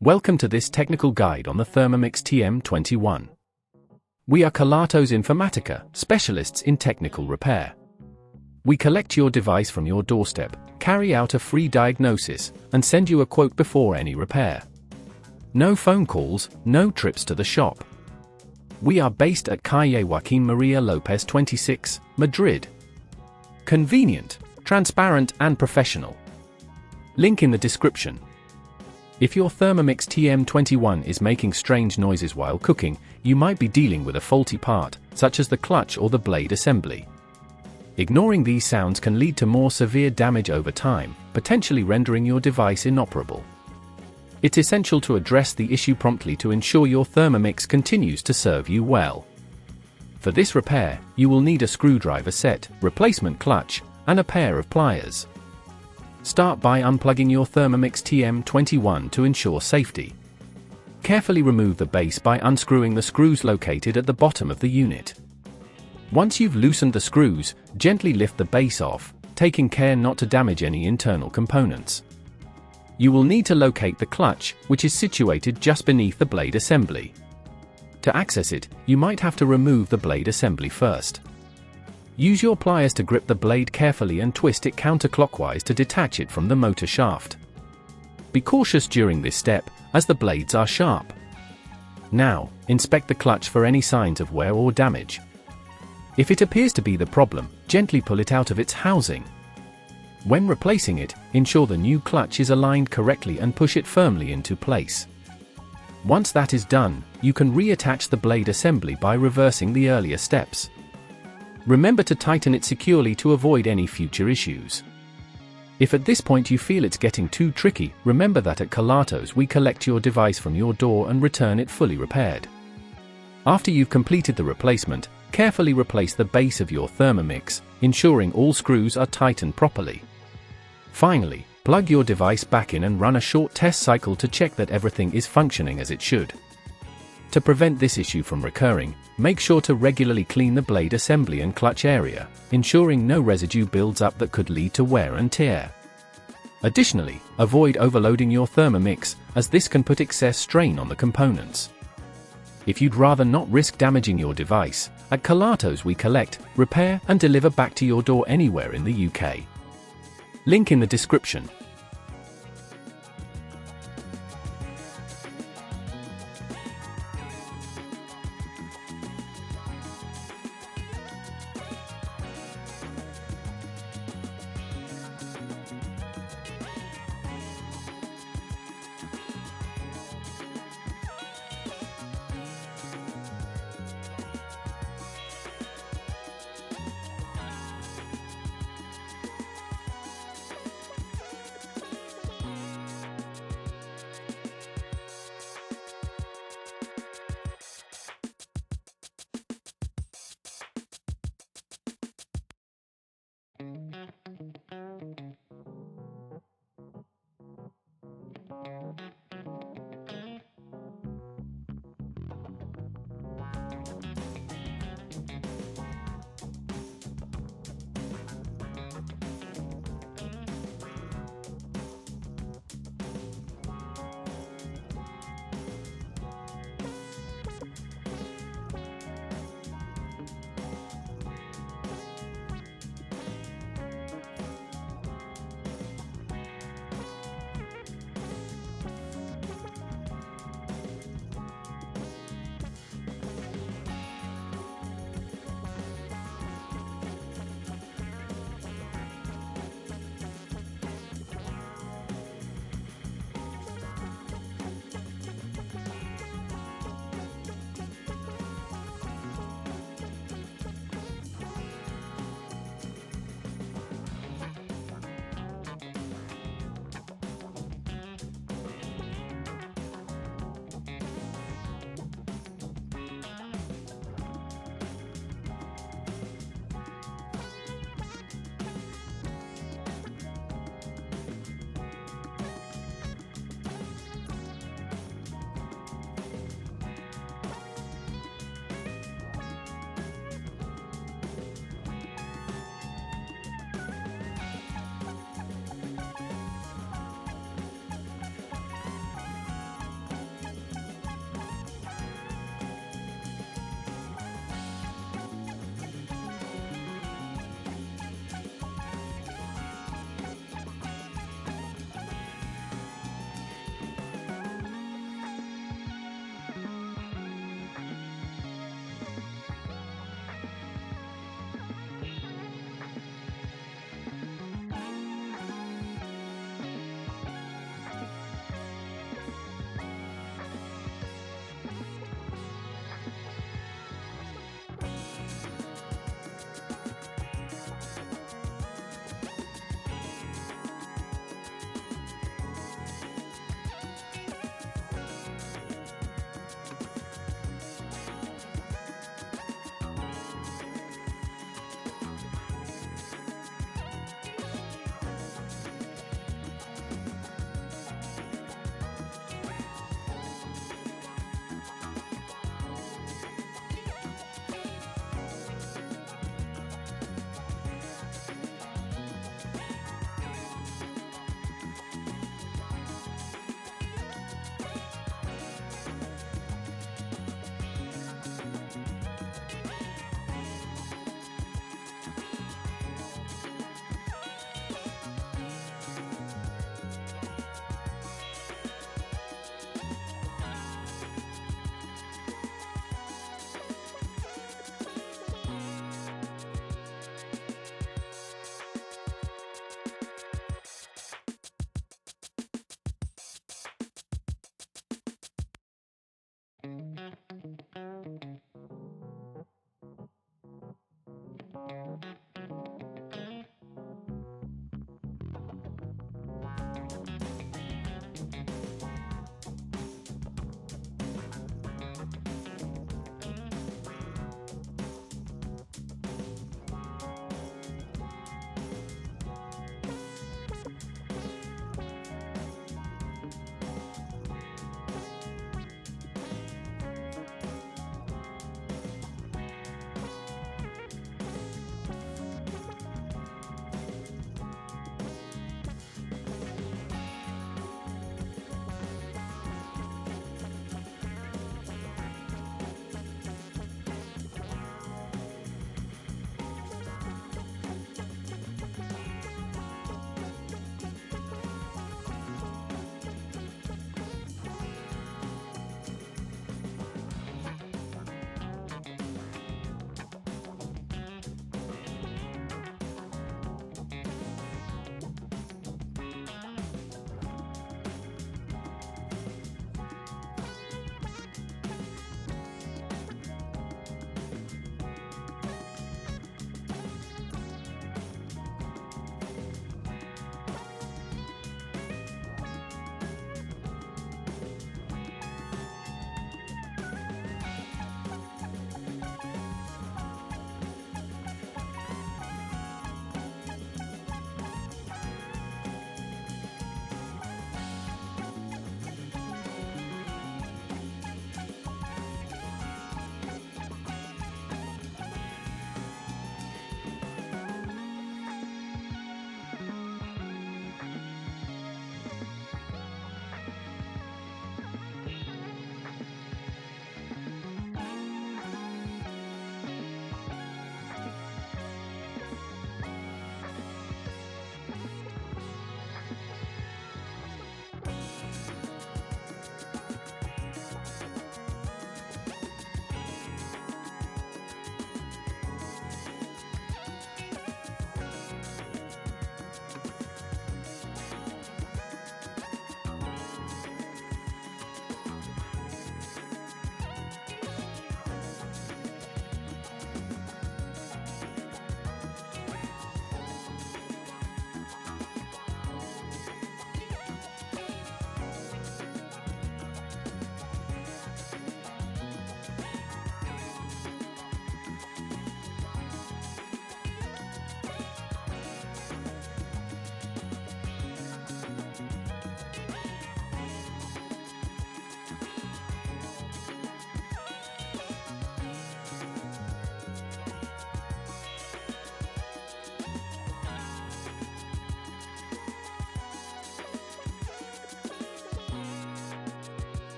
Welcome to this technical guide on the Thermomix TM21. We are Kelatos Informatica, specialists in technical repair. We collect your device from your doorstep, carry out a free diagnosis, and send you a quote before any repair. No phone calls, no trips to the shop. We are based at Calle Joaquín María López 26, Madrid. Convenient, transparent and professional. Link in the description. If your Thermomix TM21 is making strange noises while cooking, you might be dealing with a faulty part, such as the clutch or the blade assembly. Ignoring these sounds can lead to more severe damage over time, potentially rendering your device inoperable. It's essential to address the issue promptly to ensure your Thermomix continues to serve you well. For this repair, you will need a screwdriver set, replacement clutch, and a pair of pliers. Start by unplugging your Thermomix TM21 to ensure safety. Carefully remove the base by unscrewing the screws located at the bottom of the unit. Once you've loosened the screws, gently lift the base off, taking care not to damage any internal components. You will need to locate the clutch, which is situated just beneath the blade assembly. To access it, you might have to remove the blade assembly first. Use your pliers to grip the blade carefully and twist it counterclockwise to detach it from the motor shaft. Be cautious during this step, as the blades are sharp. Now, inspect the clutch for any signs of wear or damage. If it appears to be the problem, gently pull it out of its housing. When replacing it, ensure the new clutch is aligned correctly and push it firmly into place. Once that is done, you can reattach the blade assembly by reversing the earlier steps. Remember to tighten it securely to avoid any future issues. If at this point you feel it's getting too tricky, remember that at Kelatos we collect your device from your door and return it fully repaired. After you've completed the replacement, carefully replace the base of your Thermomix, ensuring all screws are tightened properly. Finally, plug your device back in and run a short test cycle to check that everything is functioning as it should. To prevent this issue from recurring, make sure to regularly clean the blade assembly and clutch area, ensuring no residue builds up that could lead to wear and tear. Additionally, avoid overloading your Thermomix, as this can put excess strain on the components. If you'd rather not risk damaging your device, at Kelatos we collect, repair and deliver back to your door anywhere in the UK. Link in the description.